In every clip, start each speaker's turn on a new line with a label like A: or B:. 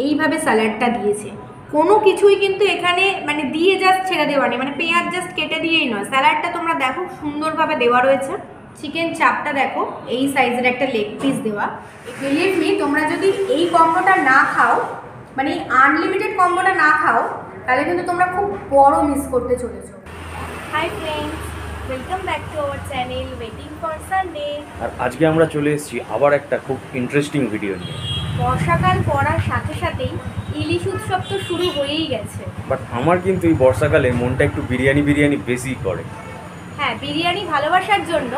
A: এইভাবে স্যালাডটা দিয়েছে। কোনো কিছুই কিন্তু এখানে মানে দিয়ে জাস্ট ছেড়ে দেওয়া নেই, মানে পেঁয়াজ জাস্ট কেটে দিয়েই নয়, স্যালাডটা তোমরা দেখো সুন্দরভাবে দেওয়া রয়েছে। চিকেন চাপটা দেখো এই সাইজের একটা লেগ পিস দেওয়া। বিলিভ মি, তোমরা যদি এই কম্বোটা না খাও, মানে আনলিমিটেড কম্বোটা না খাও, তাহলে কিন্তু তোমরা খুব বড় মিস করতে চলেছো।
B: Hi friends, welcome back to our channel waiting for Sunday.
C: আর আজকে আমরা চলে এসেছি আবার একটা খুব ইন্টারেস্টিং ভিডিও নিয়ে।
B: বর্ষাকাল পড়ার সাথে সাথেই ইলিশ উৎসব তো শুরু হয়েই গেছে।
C: বাট আমার কিন্তু এই বর্ষাকালে মনটা একটু বিরিয়ানি বেশি করে।
B: হ্যাঁ, বিরিয়ানি ভালোবাসার জন্য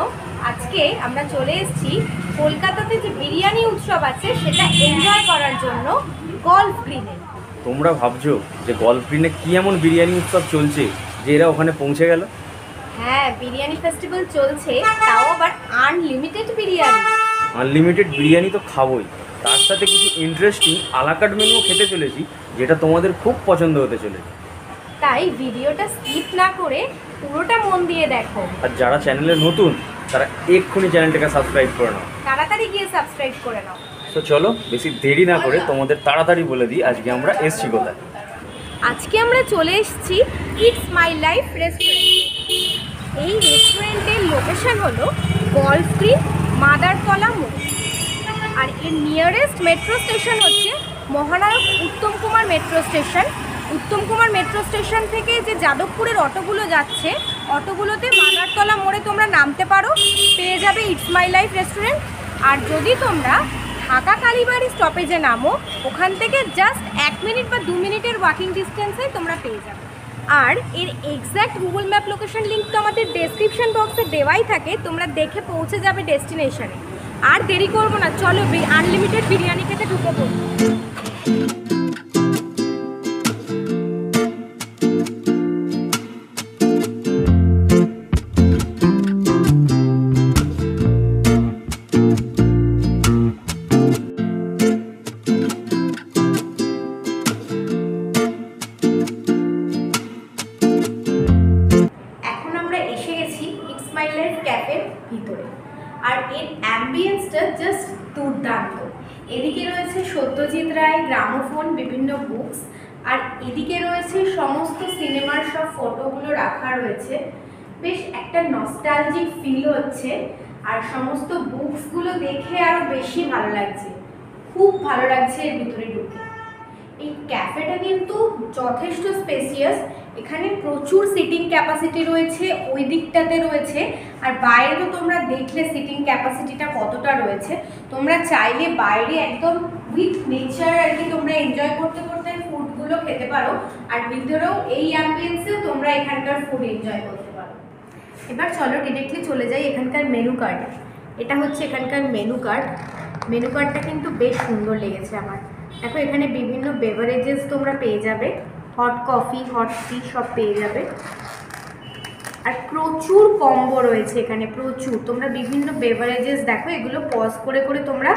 B: আজকে আমরা চলে এসেছি কলকাতাতে যে বিরিয়ানি উৎসব আছে সেটা এনজয় করার জন্য গল্ফ গ্রিনে।
C: তোমরা ভাবছো যে গল্ফ গ্রিনে কি এমন বিরিয়ানি উৎসব চলছে যে এরা ওখানে পৌঁছে গেল?
B: হ্যাঁ, বিরিয়ানি ফেস্টিভ্যাল চলছে, তাও আবার আনলিমিটেড বিরিয়ানি।
C: আনলিমিটেড বিরিয়ানি তো খাবোই, তার সাথে কিছু ইন্টারেস্টিং আলাকাট মেনুও খেতে চলেছি, যেটা তোমাদের খুব পছন্দ হতে চলেছে।
B: তাই ভিডিওটা স্কিপ না করে পুরোটা মন দিয়ে দেখো।
C: আর যারা চ্যানেলে নতুন তারা এক্ষুনি চ্যানেলটাকে সাবস্ক্রাইব করে নাও।
B: তাড়াতাড়ি গিয়ে সাবস্ক্রাইব করে নাও।
C: তো চলো বেশি দেরি না করে তোমাদের তাড়াতাড়ি বলে দিই আজকে আমরা এসছি কোথায়।
B: আজকে আমরা চলে এসেছি ইটস মাই লাইফ রেস্টুরেন্টে। এই রেস্টুরেন্টের লোকেশন হলো গল্ফ গ্রিন, মাদারতলা মোড়। আর এর নিয়ারেস্ট মেট্রো স্টেশন হচ্ছে মহানায়ক Uttam Kumar metro station. Uttam Kumar metro station থেকে যে যাদবপুরের অটোগুলো যাচ্ছে, অটোগুলোতে মাদারতলা মোড়ে তোমরা নামতে পারো, পেয়ে যাবে ইটস মাই লাইফ রেস্টুরেন্ট। আর যদি তোমরা ঢাকা কালীবাড়ি স্টপেজে নামো, ওখান থেকে জাস্ট 1 মিনিট বা 2 মিনিটের ওয়াকিং ডিস্টেন্সে তোমরা পেয়ে যাবে। আর এর exact Google map location link তো আমাদের ডেসক্রিপশন বক্সে দেওয়াই থাকে, তোমরা দেখে পৌঁছে যাবে ডেস্টিনেশনে। আর দেরি করবো না, চলো আনলিমিটেড বিরিয়ানি খেতে ঢুকে পড়বো।
A: ক্যাফের ভিতরে, আর এর অ্যাম্বিয়েন্সটা জাস্ট দুর্দান্ত। এদিকে রয়েছে সত্যজিৎ রায়, গ্রামোফোন, বিভিন্ন বুকস, আর এদিকে রয়েছে সমস্ত সিনেমার সব ফটোগুলো রাখা রয়েছে। বেশ একটা নস্টালজিক ফিল হচ্ছে, আর সমস্ত বুকসগুলো দেখে আরও বেশি ভালো লাগছে, খুব ভালো লাগছে এর ভিতরে ঢুকে। এই ক্যাফেটা কিন্তু যথেষ্ট স্পেসিয়াস, এখানে প্রচুর সিটিং ক্যাপাসিটি রয়েছে, ওই দিকটাতে রয়েছে। আর বাইরে তো তোমরা দেখলে সিটিং ক্যাপাসিটিটা কতটা রয়েছে। তোমরা চাইলে বাইরে একদম উইথ নেচার আর কি তোমরা এনজয় করতে করতে ফুডগুলো খেতে পারো, আর ভিতরেও এই অ্যাম্বিয়েন্সেও তোমরা এখানকার ফুড এনজয় করতে পারো। এবার চলো ডিরেক্টলি চলে যাই এখানকার মেনু কার্ড। এটা হচ্ছে এখানকার মেনু কার্ড। মেনু কার্ডটা কিন্তু বেশ সুন্দর লেগেছে আমার। দেখো এখানে বিভিন্ন বেভারেজেস তোমরা পেয়ে যাবে, হট কফি, হট টি সব পেয়ে যাবে। আর প্রচুর কম্বো রয়েছে এখানে, প্রচুর। তোমরা বিভিন্ন বেভারেজেস দেখো, এগুলো পজ করে করে তোমরা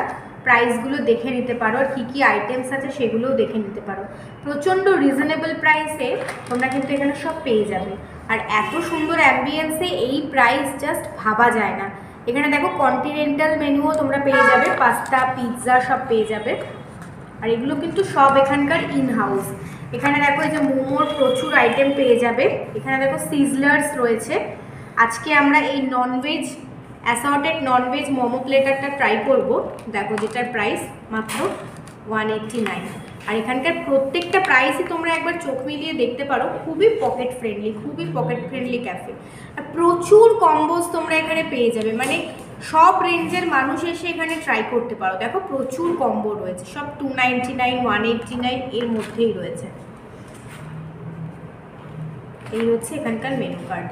A: প্রাইসগুলো দেখে নিতে পারো, আর কী কী আইটেমস আছে সেগুলোও দেখে নিতে পারো। প্রচণ্ড রিজনেবল প্রাইসে তোমরা কিন্তু এখানে সব পেয়ে যাবে। আর এত সুন্দর অ্যাম্বিয়েন্সে এই প্রাইস জাস্ট ভাবা যায় না। এখানে দেখো কন্টিনেন্টাল মেনুও তোমরা পেয়ে যাবে, পাস্তা, পিৎজা সব পেয়ে যাবে। আর এগুলো কিন্তু সব এখানকার ইন হাউস। এখানে দেখো এই যে মোমোর প্রচুর আইটেম পেয়ে যাবে। এখানে দেখো সিজলার্স রয়েছে। আজকে আমরা এই ননভেজ অ্যাসর্টেড ননভেজ মোমো প্লেটারটা ট্রাই করব। দেখো যেটার প্রাইস মাত্র 189। আর এখানকার প্রত্যেকটা প্রাইসই তোমরা একবার চোখ মিলিয়ে দেখতে পারো, খুবই পকেট ফ্রেন্ডলি ক্যাফে। আর প্রচুর কম্বোস তোমরা এখানে পেয়ে যাবে, মানে সব রেঞ্জের মানুষ এসে এখানে ট্রাই করতে পারো। দেখো প্রচুর কম্বো রয়েছে, সব 299, 189 এর মধ্যেই রয়েছে। এই হচ্ছে এখানকার মেনু কার্ড।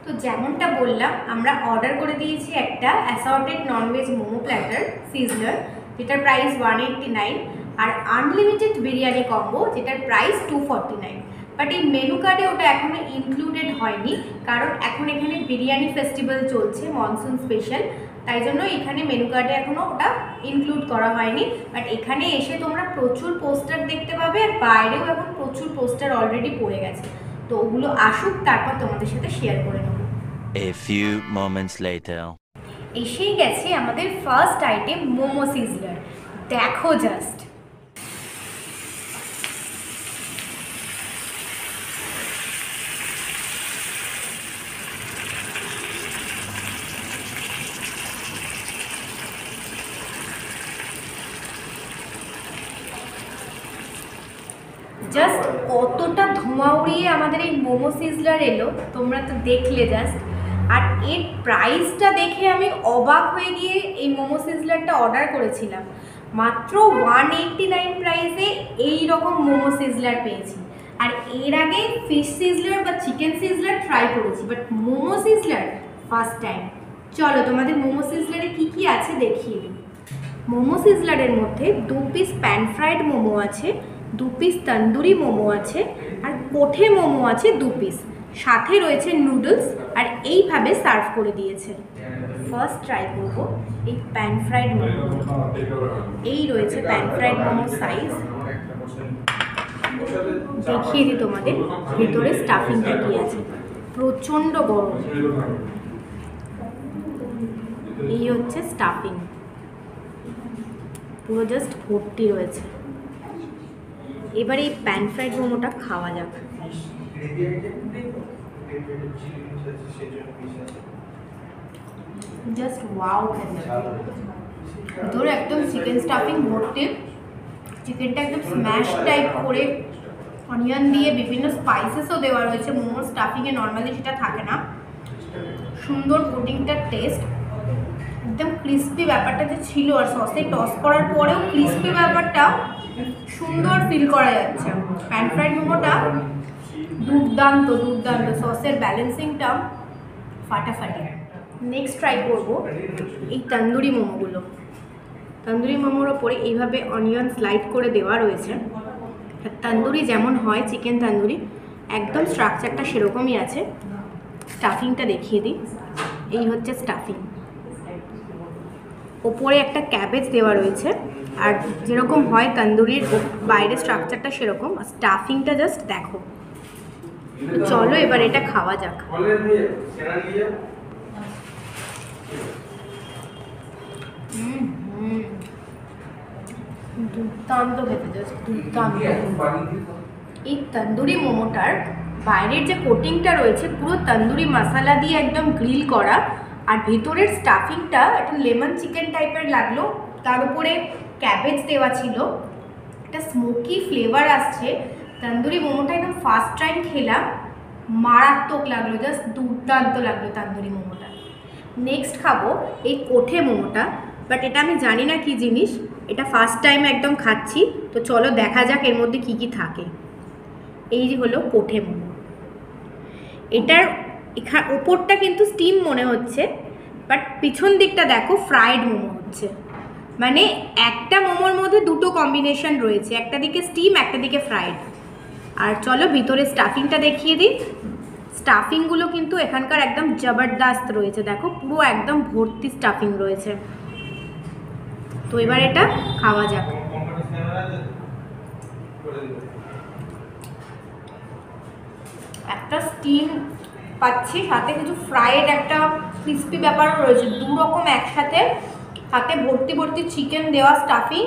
A: তো যেমনটা বললাম, আমরা অর্ডার করে দিয়েছি একটা assorted non veg momo platter sizzler, যেটার প্রাইস 189, আর আনলিমিটেড বিরিয়ানি কম্বো যেটার প্রাইস 249। বাট এই মেনু কার্ডে ওটা এখনও ইনক্লুডেড হয়নি, কারণ এখন এখানে বিরিয়ানি ফেস্টিভ্যাল চলছে, মনসুন স্পেশাল, তাই জন্য এখানে মেনু কার্ডে এখনও ওটা ইনক্লুড করা হয়নি। বাট এখানে এসে তোমরা প্রচুর পোস্টার দেখতে পাবে, আর বাইরেও এখন প্রচুর পোস্টার অলরেডি পড়ে গেছে। তো ওগুলো আসুক, তারপর তোমাদের সাথে শেয়ার করে নেব।
D: A few moments later.
A: এসেই গেছে আমাদের ফার্স্ট আইটেম মোমো সিজলার। দেখো জাস্ট। জাস্ট কতটা ধোঁয়া উড়িয়ে আমাদের এই মোমো সিজলার এলো, তোমরা তো দেখলে জাস্ট। আর এর প্রাইসটা দেখে আমি অবাক হয়ে গিয়ে এই মোমো সিজলারটা অর্ডার করেছিলাম। মাত্র 189 প্রাইসে এই রকম মোমো সিজলার পেয়েছি। আর এর আগে ফিশ সিজলার বা চিকেন সিজলার ট্রাই করেছি, but momo sizzler first time. চলো তোমাদের মোমো সিজলারে কী কী আছে দেখিয়ে দিই। মোমো সিজলারের মধ্যে 2 পিস প্যান ফ্রাইড মোমো আছে, 2 পিস তন্দুরি মোমো আছে, আর কোঠে মোমো আছে 2 পিস, সাথে রয়েছে নুডলস, আর এইভাবে সার্ভ করে দিয়েছে। ফার্স্ট ট্রাই করবো এই প্যান ফ্রাইড মোমো। এই রয়েছে প্যান ফ্রাইড মোমো সাইজ, দেখিয়ে দিই তোমাদের ভেতরে স্টাফিংটা কি আছে। প্রচণ্ড গরম। এই হচ্ছে স্টাফিং, পুরো জাস্ট ভর্তি রয়েছে। এবার এই প্যান ফ্রাইড মোমোটা খাওয়া যাক। জাস্ট ওয়াও খেতে, ধরো একদম চিকেন স্টাফিং ভর্তি। চিকেনটা একদম স্ম্যাশ টাইপ করে অনিয়ন দিয়ে বিভিন্ন স্পাইসেসও দেওয়া রয়েছে। মোমোর স্টাফিংয়ে নর্মালি সেটা থাকে না। সুন্দর কোটিংটার টেস্ট, একদম ক্রিস্পি ব্যাপারটা যে ছিল, আর সসে টস করার পরেও ক্রিস্পি ব্যাপারটা সুন্দর ফিল করা যাচ্ছে। প্যান ফ্রাইড মোমোটা দুর্দান্ত দুর্দান্ত, সসের ব্যালেন্সিংটা ফাটাফাটি। নেক্সট ট্রাই করবো এই তন্দুরি মোমোগুলো। তন্দুরি মোমোর ওপরে এইভাবে অনিয়ন স্লাইড করে দেওয়া রয়েছে। তন্দুরি যেমন হয় চিকেন তন্দুরি, একদম স্ট্রাকচারটা সেরকমই আছে। স্টাফিংটা দেখিয়ে দিই। এই হচ্ছে স্টাফিং, ওপরে একটা ক্যাবেজ দেওয়া রয়েছে, আর যেরকম হয় তন্দুরির বাইরে স্ট্রাকচারটা সেরকম। স্টাফিংটা জাস্ট দেখো। চলো এবার এটা খাওয়া যাক। দুর্দান্ত খেতে, জাস্ট দুর্দান্ত। এই তন্দুরি মোমোটার বাইরের যে কোটিংটা রয়েছে পুরো তন্দুরি মশলা দিয়ে একদম গ্রিল করা, আর ভেতরের স্টাফিংটা একটা লেমন চিকেন টাইপের লাগলো। তার উপরে ক্যাবেজ দেওয়া ছিল, একটা স্মোকি ফ্লেভার আসছে। তন্দুরি মোমোটা একদম ফার্স্ট টাইম খেলাম, মারাত্মক লাগলো, জাস্ট দুর্দান্ত লাগলো তন্দুরি মোমোটা। নেক্সট খাবো এই কোঠে মোমোটা, বাট এটা আমি জানি না কি জিনিস, এটা ফার্স্ট টাইম একদম খাচ্ছি। তো চলো দেখা যাক এর মধ্যে কি কি থাকে। এই যে হলো কোঠে মোমো। এটার ওপরটা কিন্তু স্টিম মনে হচ্ছে, বাট পিছন দিকটা দেখো ফ্রাইড মোমো হচ্ছে। মানে একটা মোমোর মধ্যে দুটো কম্বিনেশন রয়েছে, একটা দিকে স্টিম একটা দিকে ফ্রাইড। আর চলো ভিতরে স্টাফিংটা দেখিয়ে দিই। স্টাফিংগুলো কিন্তু এখানকার একদম জবরদস্ত রয়েছে, দেখো পুরো একদম ভর্তি স্টাফিং রয়েছে। তো এবার এটা খাওয়া যাক। একটা স্টিম পাচ্ছি, সাথে কিছু ফ্রাইড একটা ক্রিস্পি ব্যাপারও রয়েছে, দু রকম একসাথে। হাতে ভর্তি ভর্তি চিকেন দেওয়া স্টাফিং,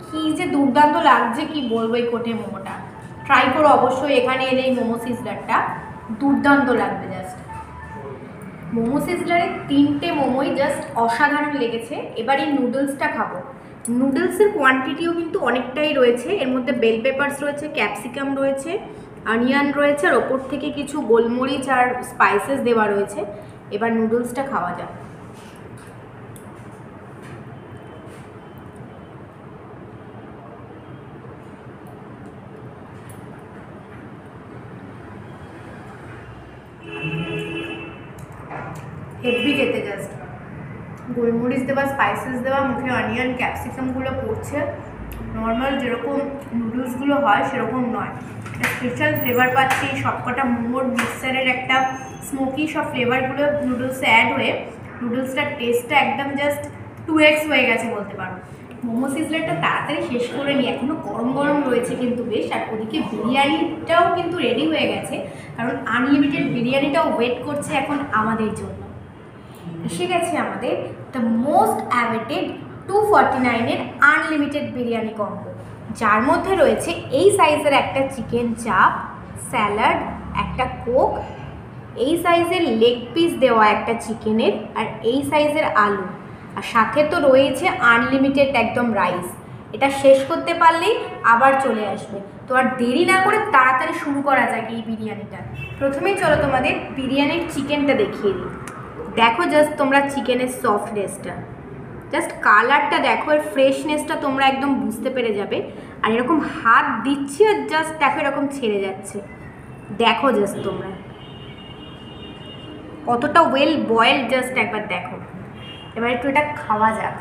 A: কি যে দুর্দান্ত লাগছে কি বলবো। এই কোঠে মোমোটা ট্রাই করো অবশ্যই এখানে এলে। এই মোমো সিজলারটা দুর্দান্ত লাগবে জাস্ট। মোমো সিজলারের 3টে মোমোই জাস্ট অসাধারণ লেগেছে। এবার এই নুডলসটা খাবো। নুডলসের কোয়ান্টিটিও কিন্তু অনেকটাই রয়েছে। এর মধ্যে বেল পেপারস রয়েছে, ক্যাপসিকাম রয়েছে, অনিয়ন রয়েছে, আর ওপর থেকে কিছু গোলমরিচ আর স্পাইসেস দেওয়া রয়েছে। এবার নুডলসটা খাওয়া যাক। হেভি খেতে, জাস্ট গোলমরিচ দেওয়া, স্পাইসেস দেওয়া, মুখে অনিয়ন ক্যাপসিকামগুলো পড়ছে। নর্মাল যেরকম নুডলসগুলো হয় সেরকম নয়, স্পেশাল ফ্লেভার পাচ্ছি। সবকটা মোমোর মিক্সচারের একটা স্মোকি সব ফ্লেভারগুলো নুডলসে অ্যাড হয়ে নুডলসটার টেস্টটা একদম জাস্ট 2x হয়ে গেছে বলতে পারো। মোমো সিজলারটা তাড়াতাড়ি শেষ করে নিই, এখনও গরম গরম রয়েছে কিন্তু বেশ। আর ওদিকে বিরিয়ানিটাও কিন্তু রেডি হয়ে গেছে, কারণ আনলিমিটেড বিরিয়ানিটাও ওয়েট করছে এখন আমাদের জন্য। এসে গেছে আমাদের দ্য মোস্ট অ্যাওয়েটেড 249-এর আনলিমিটেড বিরিয়ানি কম্বো, যার মধ্যে রয়েছে এই সাইজের একটা চিকেন চাপ, স্যালাড, একটা কোক, এই সাইজের লেগ পিস দেওয়া একটা চিকেনের, আর এই সাইজের আলু, আর সাথে তো রয়েছে আনলিমিটেড একদম রাইস। এটা শেষ করতে পারলেই আবার চলে আসবে। তো আর দেরি না করে তাড়াতাড়ি শুরু করা যাক এই বিরিয়ানিটা। প্রথমেই চলো তোমাদের বিরিয়ানির চিকেনটা দেখিয়ে দিই। দেখো জাস্ট তোমরা চিকেনের সফটনেসটা, জাস্ট কালারটা দেখো, এর ফ্রেশনেসটা তোমরা একদম বুঝতে পেরে যাবে। আর এরকম হাত দিচ্ছি আর জাস্ট দেখো এরকম ছেড়ে যাচ্ছে, দেখো জাস্ট তোমরা কতটা ওয়েল বয়েলড, জাস্ট একবার দেখো। এবার একটু এটা খাওয়া যাক।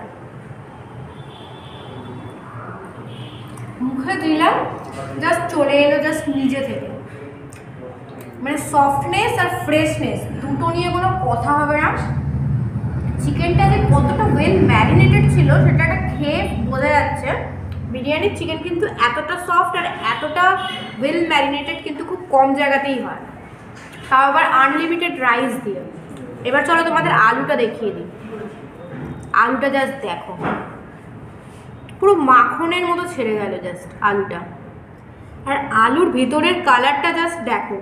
A: মুখে দিলাম জাস্ট চলে এলো জাস্ট নিজে থেকে, মানে সফটনেস আর ফ্রেশনেস দুটো নিয়ে কোনো কথা হবে না। চিকেনটা যে কতটা ওয়েল ম্যারিনেটেড ছিল সেটা খেয়ে বোঝা যাচ্ছে। বিরিয়ানির চিকেন কিন্তু এতটা সফট আর এতটা ওয়েল ম্যারিনেটেড কিন্তু খুব কম জায়গাতেই হয়, তাও আবার আনলিমিটেড রাইস দিয়ে। এবার চলো তোমাদের আলুটা দেখিয়ে দিই। আলুটা জাস্ট দেখো, পুরো মাখনের মতো ছেড়ে গেল জাস্ট আলুটা। আর আলুর ভেতরের কালারটা জাস্ট দেখো,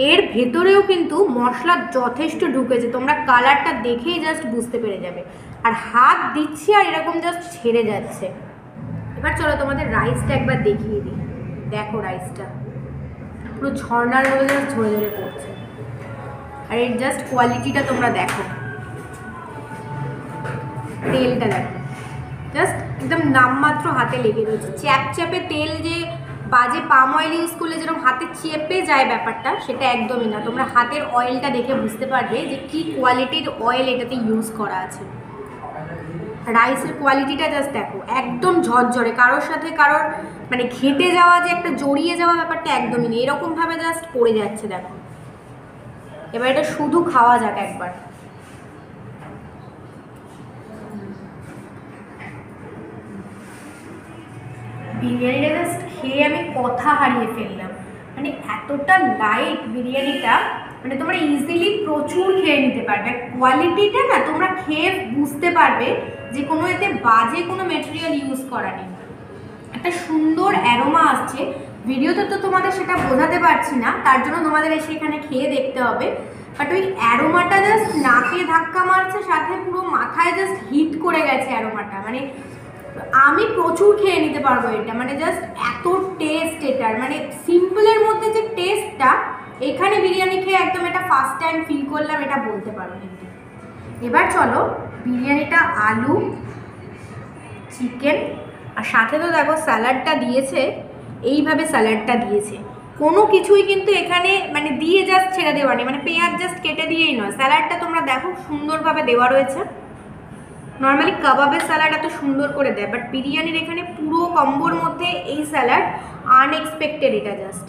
A: এর ভেতরেও কিন্তু মশলা যথেষ্ট ঢুকেছে, তোমরা কালারটা দেখেই জাস্ট বুঝতে পেরে যাবে। আর হাত দিচ্ছি আর এরকম জাস্ট ছেড়ে যাচ্ছে। এবার চলো তোমাদের রাইসটা একবার দেখিয়ে দিই। দেখো রাইসটা পুরো ঝর্ণার মতো জাস্ট ঝরে ঝরে পড়ছে। আর এর জাস্ট কোয়ালিটিটা তোমরা দেখো, তেলটা দেখো, জাস্ট একদম নামমাত্র হাতে লেগে রয়েছে। চ্যাপচ্যাপে তেল, যে বাজে পাম অয়েল ইউজ করলে যেরকম হাতে চেপে যায় ব্যাপারটা, সেটা একদমই না। তোমরা হাতের অয়েলটা দেখে বুঝতে পারবে যে কী কোয়ালিটির অয়েল এটাতে ইউজ করা আছে। রাইসের কোয়ালিটিটা জাস্ট দেখো, একদম ঝরঝরে, কারোর সাথে কারোর মানে ঘেটে যাওয়া, যে একটা জড়িয়ে যাওয়া ব্যাপারটা একদমই নেই, এরকমভাবে জাস্ট পড়ে যাচ্ছে দেখো। এবার এটা শুধু খাওয়া যাক একবার। বিরিয়ানিটা জাস্ট খেয়ে আমি কথা হারিয়ে ফেললাম, মানে এতটা লাইট বিরিয়ানিটা, মানে তোমরা ইজিলি প্রচুর খেয়ে নিতে পারবে। কোয়ালিটিটা না তোমরা খেয়ে বুঝতে পারবে যে কোনো এতে বাজে কোনো মেটেরিয়াল ইউজ করা নেই। একটা সুন্দর অ্যারোমা আসছে, ভিডিওতে তো তোমাদের সেটা বোঝাতে পারছি না, তার জন্য তোমাদের এসে এখানে খেয়ে দেখতে হবে। বাট ওই অ্যারোমাটা জাস্ট নাকে ধাক্কা মারছে, সাথে পুরো মাথায় জাস্ট হিট করে গেছে অ্যারোমাটা। মানে আমি প্রচুর খেয়ে নিতে পারবো এটা, মানে জাস্ট এত টেস্ট এটার, মানে সিম্পলের মধ্যে যে টেস্টটা, এখানে বিরিয়ানি খেয়ে একদম এটা ফার্স্ট টাইম ফিল করলাম, এটা বলতে পারো কিন্তু। এবার চলো বিরিয়ানিটা, আলু, চিকেন, আর সাথে তো দেখো স্যালাডটা দিয়েছে, এইভাবে স্যালাডটা দিয়েছে, কোনো কিছুই কিন্তু এখানে মানে দিয়ে জাস্ট ছেড়ে দেওয়া নেই, মানে পেঁয়াজ জাস্ট কেটে দিয়েই নয়। স্যালাডটা তোমরা দেখো সুন্দরভাবে দেওয়া রয়েছে। নর্মালি কাবাবের স্যালাড এত সুন্দর করে দেয়, বাট বিরিয়ানির এখানে পুরো কম্বোর মধ্যে এই স্যালাড আনএক্সপেক্টেড, এটা জাস্ট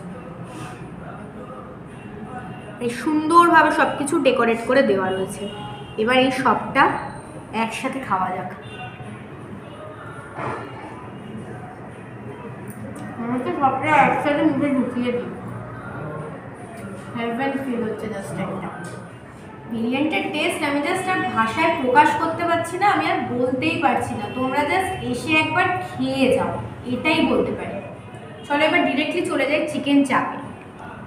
A: এই সুন্দরভাবে সব কিছু ডেকোরেট করে দেওয়া রয়েছে। এবার এই সবটা একসাথে খাওয়া যাক। আমাকে সবটা একসাথে মুখে ঢুকিয়ে দিই, হেভেন ফিল হচ্ছে জাস্ট একটা। বিরিয়ানিটার টেস্ট আমি জাস্ট আর ভাষায় প্রকাশ করতে পারছি না, আমি আর বলতেই পারছি না। তোমরা জাস্ট এসে একবার খেয়ে যাও, এটাই বলতে পারি। চলো এবার ডিরেক্টলি চলে যাই চিকেন চাপে।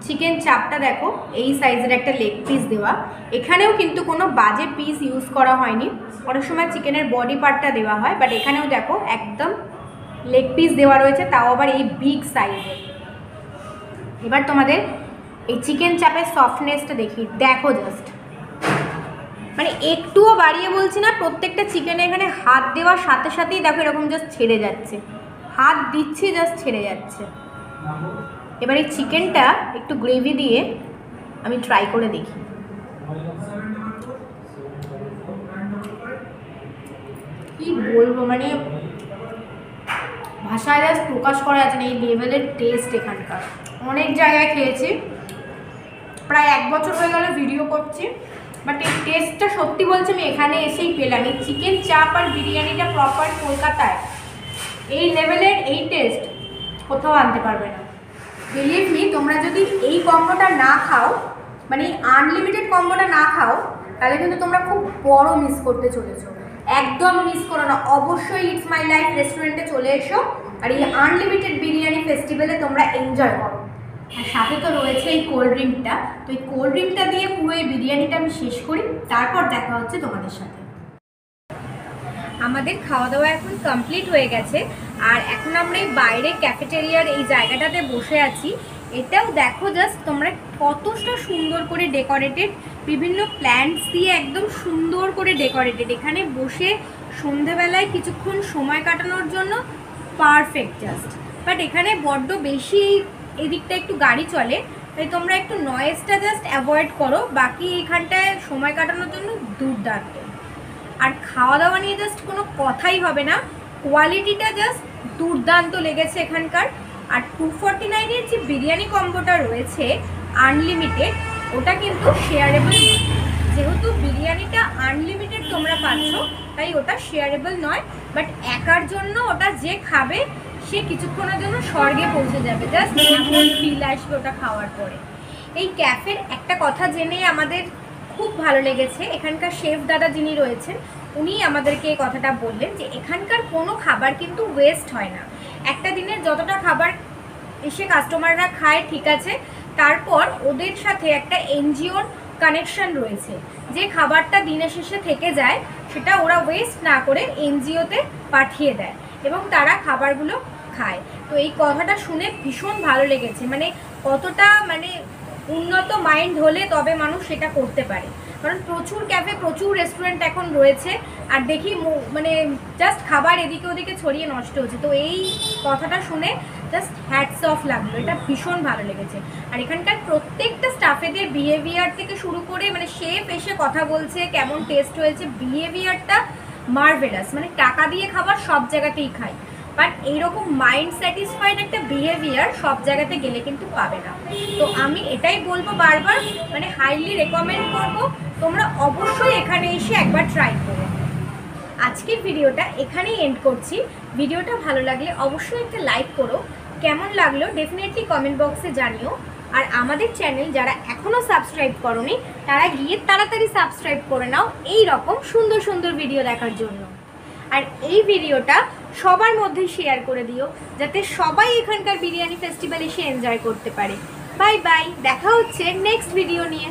A: চিকেন চাপটা দেখো, এই সাইজের একটা লেগ পিস দেওয়া, এখানেও কিন্তু কোনো বাজে পিস ইউজ করা হয়নি। অনেক সময় চিকেনের বডি পার্টটা দেওয়া হয়, বাট এখানেও দেখো একদম লেগ পিস দেওয়া রয়েছে, তাও আবার এই বিগ সাইজের। এবার তোমাদের এই চিকেন চাপের সফটনেসটা দেখি, দেখো জাস্ট, মানে একটুও বাড়িয়ে বলছি না, প্রত্যেকটা চিকেনে এখানে হাত দেওয়ার সাথে সাথেই দেখো এরকম জাস্ট ছেড়ে যাচ্ছে, হাত দিচ্ছি জাস্ট ছেড়ে যাচ্ছে। এবার এই চিকেনটা একটু গ্রেভি দিয়ে আমি ট্রাই করে দেখি। কি বলবো, মানে ভাষায় জাস্ট প্রকাশ করা যাচ্ছে না এই লেভেলের টেস্ট এখানকার। অনেক জায়গায় খেয়েছি, প্রায় 1 বছর হয়ে গেল ভিডিও করছি, বাট এই টেস্টটা সত্যি বলছি আমি এখানে এসেই পেলাম। এই চিকেন চাপ আর বিরিয়ানিটা প্রপার কলকাতায় এই লেভেলের এই টেস্ট কোথাও আনতে পারবে না। বিলিভ মি, তোমরা যদি এই কম্বোটা না খাও, মানে এই আনলিমিটেড কম্বোটা না খাও, তাহলে কিন্তু তোমরা খুব বড় মিস করতে চলেছো।
B: একদম মিস করো না, অবশ্যই ইটস মাই লাইফ রেস্টুরেন্টে চলে এসো আর এই আনলিমিটেড বিরিয়ানি ফেস্টিভ্যালে তোমরা এনজয় করো।
A: আর সাথে তো রয়েছে এই কোল্ড ড্রিঙ্কটা, তো এই কোল্ড ড্রিঙ্কটা দিয়ে পুরো এই বিরিয়ানিটা আমি শেষ করি, তারপর দেখা হচ্ছে তোমাদের সাথে।
B: আমাদের খাওয়া দাওয়া এখন কমপ্লিট হয়ে গেছে আর এখন আমরা এই বাইরে ক্যাফেটেরিয়ার এই জায়গাটাতে বসে আছি। এটাও দেখো জাস্ট তোমরা কতটা সুন্দর করে ডেকোরেটেড, বিভিন্ন প্ল্যান্টস দিয়ে একদম সুন্দর করে ডেকোরেটেড। এখানে বসে সন্ধেবেলায় কিছুক্ষণ সময় কাটানোর জন্য পারফেক্ট জাস্ট। বাট এখানে বড্ড বেশি এদিকটা একটু গাড়ি চলে, তাই তোমরা একটু নয়েজটা জাস্ট অ্যাভয়েড করো, বাকি এখানটায় সময় কাটানোর জন্য দুর্দান্ত। আর খাওয়া দাওয়া নিয়ে জাস্ট কোনো কথাই হবে না, কোয়ালিটিটা জাস্ট দুর্দান্ত লেগেছে এখানকার। আর 249-এর যে বিরিয়ানি কম্বোটা রয়েছে আনলিমিটেড, ওটা কিন্তু শেয়ারেবল নয়। যেহেতু বিরিয়ানিটা আনলিমিটেড তোমরা পাচ্ছ তাই ওটা শেয়ারেবল নয়, বাট একার জন্য ওটা যে খাবে সে কিছুক্ষণের জন্য স্বর্গে পৌঁছে যাবে, জাস্ট এমন ফিল আসবে ওটা খাওয়ার পরে। এই ক্যাফের একটা কথা জেনে আমাদের খুব ভালো লেগেছে, এখানকার শেফ দাদা যিনি রয়েছেন উনি আমাদেরকে এই কথাটা বললেন যে এখানকার কোনো খাবার কিন্তু ওয়েস্ট হয় না। একটা দিনের যতটা খাবার এসে কাস্টমাররা খায় ঠিক আছে, তারপর ওদের সাথে একটা এনজিওর কানেকশন রয়েছে, যে খাবারটা দিনের শেষে থেকে যায় সেটা ওরা ওয়েস্ট না করে এনজিওতে পাঠিয়ে দেয় এবং তারা খাবারগুলো খায়। তো এই কথাটা শুনে ভীষণ ভালো লেগেছে, মানে কতটা মানে উন্নত মাইন্ড হলে তবে মানুষ সেটা করতে পারে। কারণ প্রচুর ক্যাফে, প্রচুর রেস্টুরেন্ট এখন রয়েছে আর দেখি মানে জাস্ট খাবার এদিকে ওদিকে ছড়িয়ে নষ্ট হচ্ছে। তো এই কথাটা শুনে জাস্ট হ্যাটস অফ লাগলো, এটা ভীষণ ভালো লেগেছে। আর এখানকার প্রত্যেকটা স্টাফেদের বিহেভিয়ার থেকে শুরু করে মানে শেফ এসে কথা বলছে কেমন টেস্ট হয়েছে, বিহেভিয়ারটা মার্ভেলাস। মানে টাকা দিয়ে খাবার সব জায়গাতেই খাই, বাট এইরকম মাইন্ড স্যাটিসফাইড একটা বিহেভিয়ার সব জায়গাতে গেলে কিন্তু পাবে না। তো আমি এটাই বলবো বারবার, মানে হাইলি রেকমেন্ড করবো তোমরা অবশ্যই এখানে এসে একবার ট্রাই করো। আজকের ভিডিওটা এখানেই এন্ড করছি। ভিডিওটা ভালো লাগলে অবশ্যই একটা লাইক করো, কেমন লাগলো ডেফিনেটলি কমেন্ট বক্সে জানিও। আর আমাদের চ্যানেল যারা এখনও সাবস্ক্রাইব করোনি তারা গিয়ে তাড়াতাড়ি সাবস্ক্রাইব করে নাও এই রকম সুন্দর সুন্দর ভিডিও দেখার জন্য। আর এই ভিডিওটা সবার মধ্যে শেয়ার করে দিও যাতে সবাই এখানকার বিরিয়ানি ফেস্টিভ্যাল এসে এনজয় করতে পারে। বাই বাই, দেখা হচ্ছে নেক্সট ভিডিও নিয়ে।